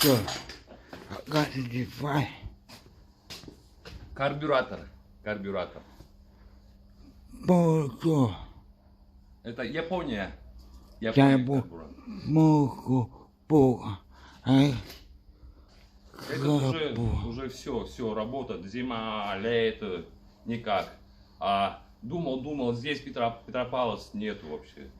Что? Газифай. Карбюратор. Карбюратор. Что? Это Япония. Я Япония карбюратор. могу по. Это уже все работает. Зима, лето, никак. А думал, здесь Петропавловск нету вообще.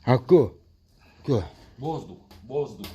Кто? Воздух. Воздух.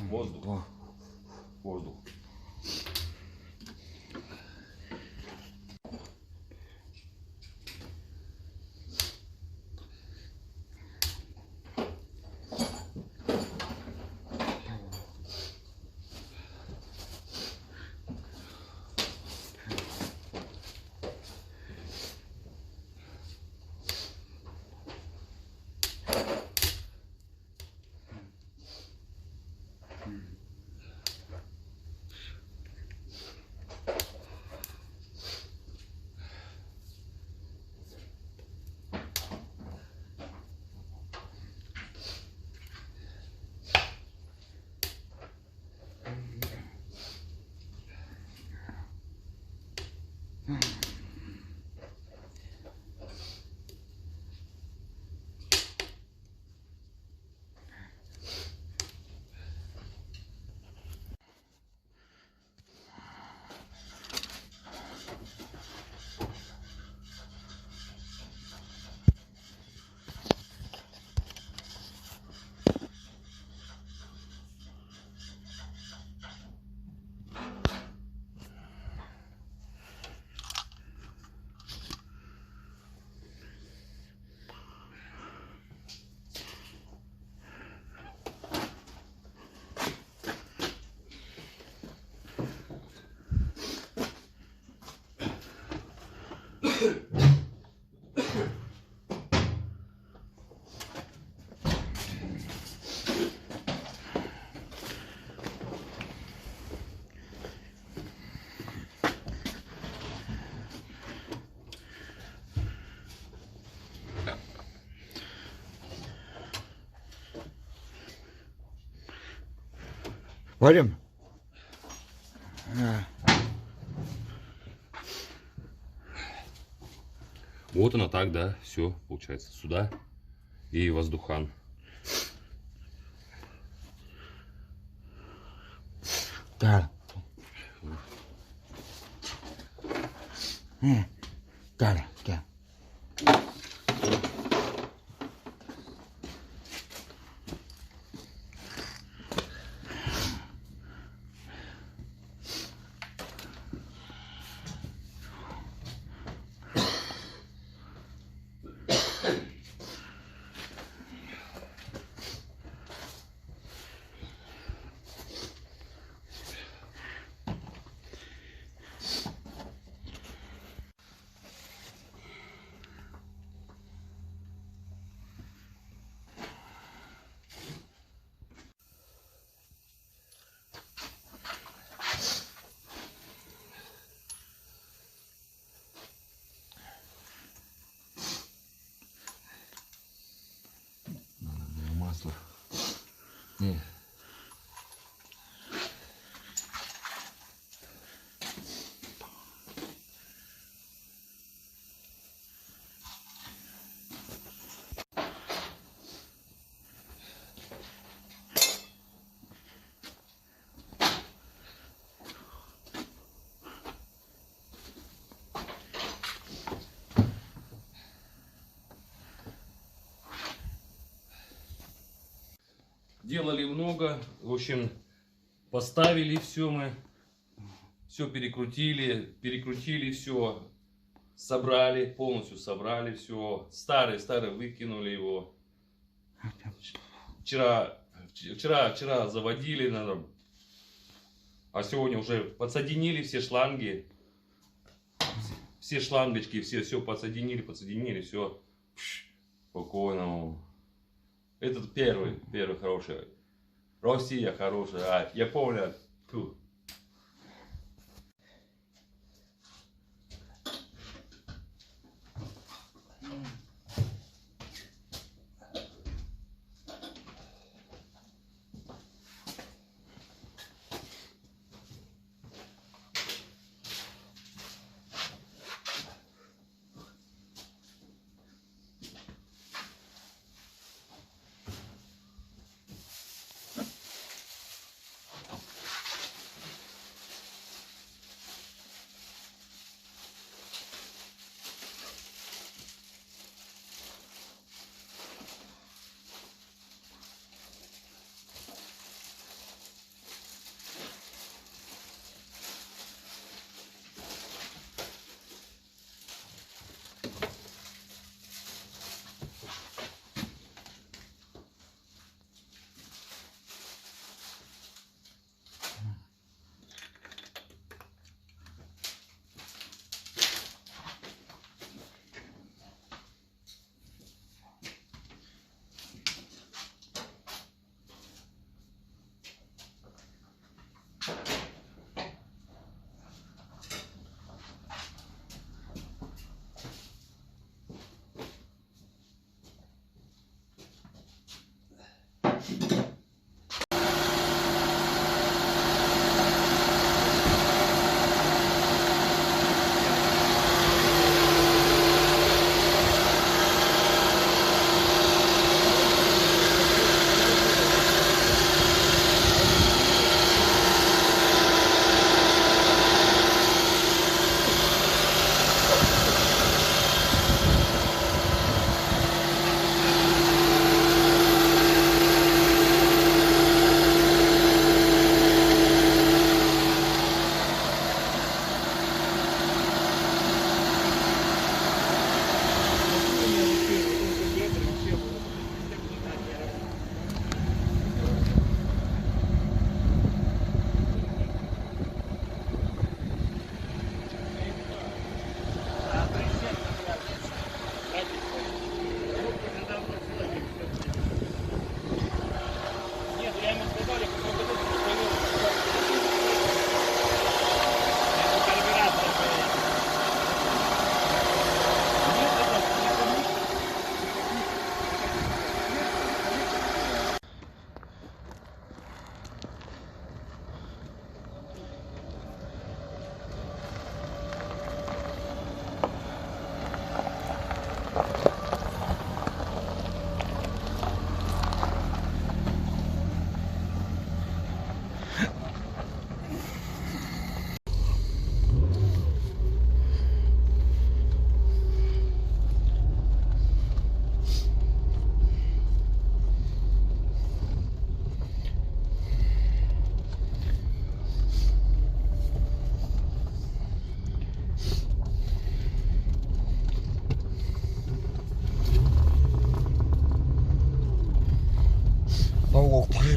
Вадим? Вот она так, да, все, получается, сюда и воздухан. Да. Да. Не. Делали много, в общем, поставили все мы, все перекрутили все, собрали, полностью собрали все, старый выкинули его. Вчера заводили, наверное, а сегодня уже подсоединили все шланги, все шлангочки, все подсоединили, все спокойно. Этот первый хороший. Россия хорошая, а Япония. Фу.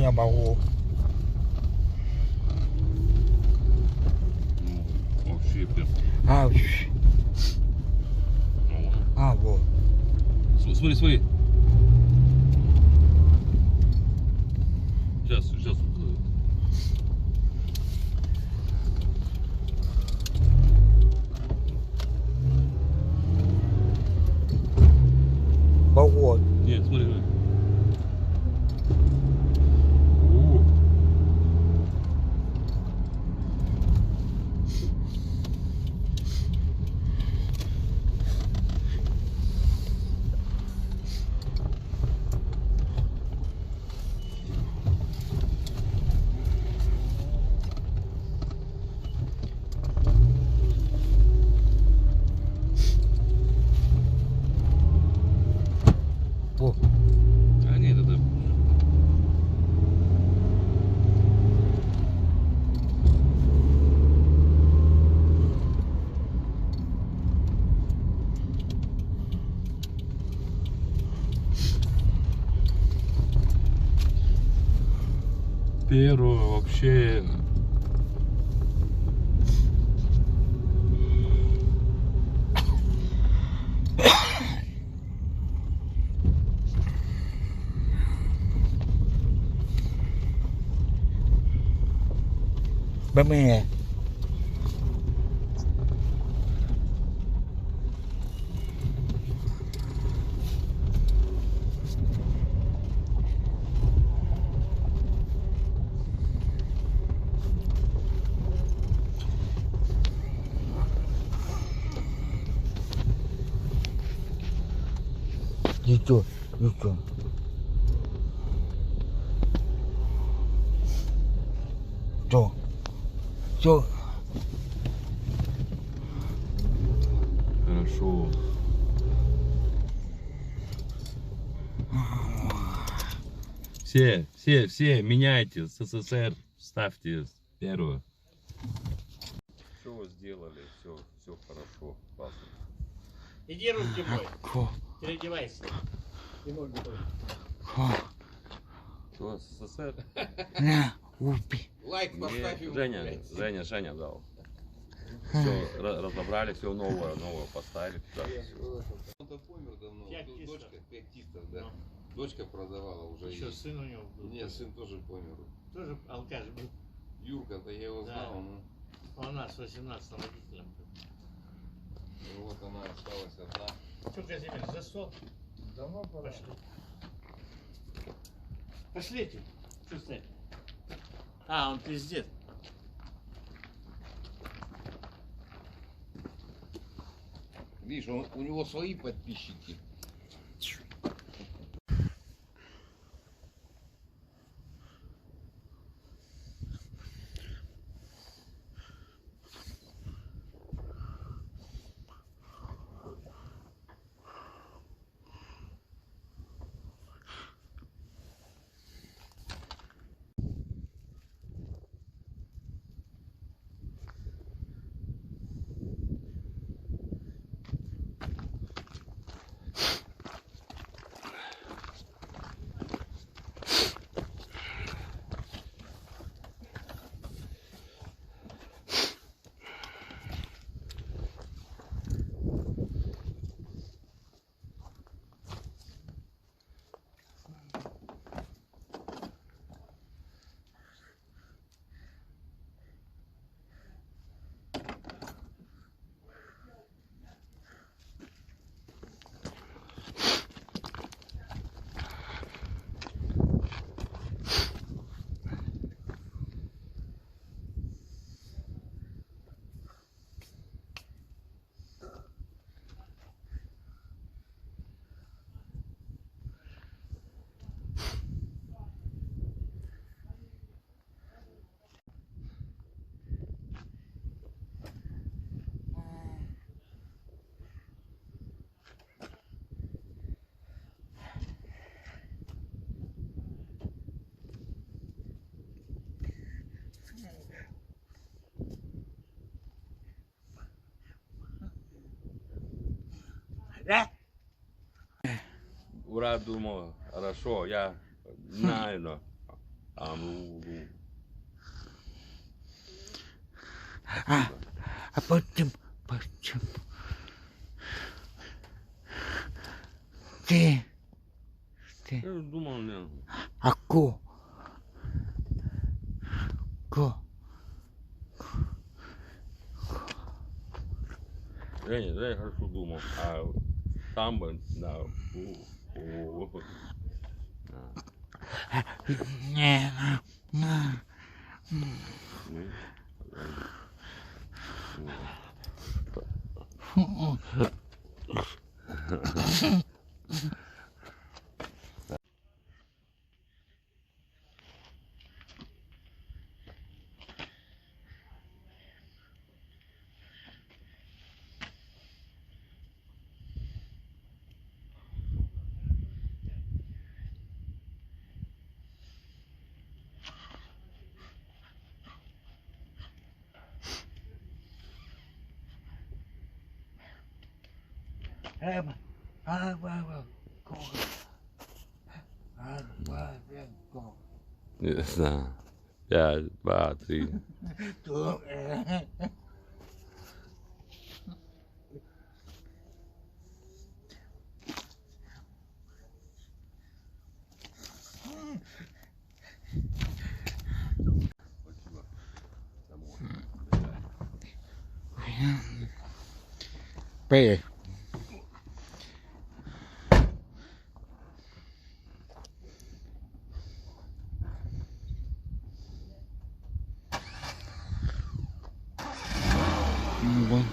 не могу. Вообще прям. Вот. Смотри, смотри. Сейчас. Вот. Нет, смотри. Первое вообще. Ba mẹ. Đi chuột, đi chuột. Chuột, chuột. Хорошо. Все, меняйте. СССР ставьте первое. Все вы сделали, все хорошо, классно. Иди руки мой, Khô, переодевайся. И ноги тоже. khô. Что, СССР? Nè, упи. Лайк поставь Не, ему, Женя, блядь. Женя дал. Все, разобрали, все новое поставили. Да. Он-то помер давно. Пятистов. Дочка, пятистов, да. Ну. Дочка продавала уже. Еще есть. сын у него был. Нет, сын тоже помер. Тоже алкаш был. Юрка-то я его Да. знал, ну. А у нас 18 родителям. И вот она осталась одна. Что, Казимир, за стол? Давно пора. Пошли. Пошлите. Что стоять? А, он пиздец. Видишь, у него свои подписчики. Ra. Ура, думал, хорошо, я знаю, но А потім, потім. Ти. Ти. я думал, не. А ко. Ко. Женя хорошо думал, а там бы, да, Ні. На. Em. Con. Con. Да. 5, 2, 3. Tuh. Спасибо. Домой. П. Вот.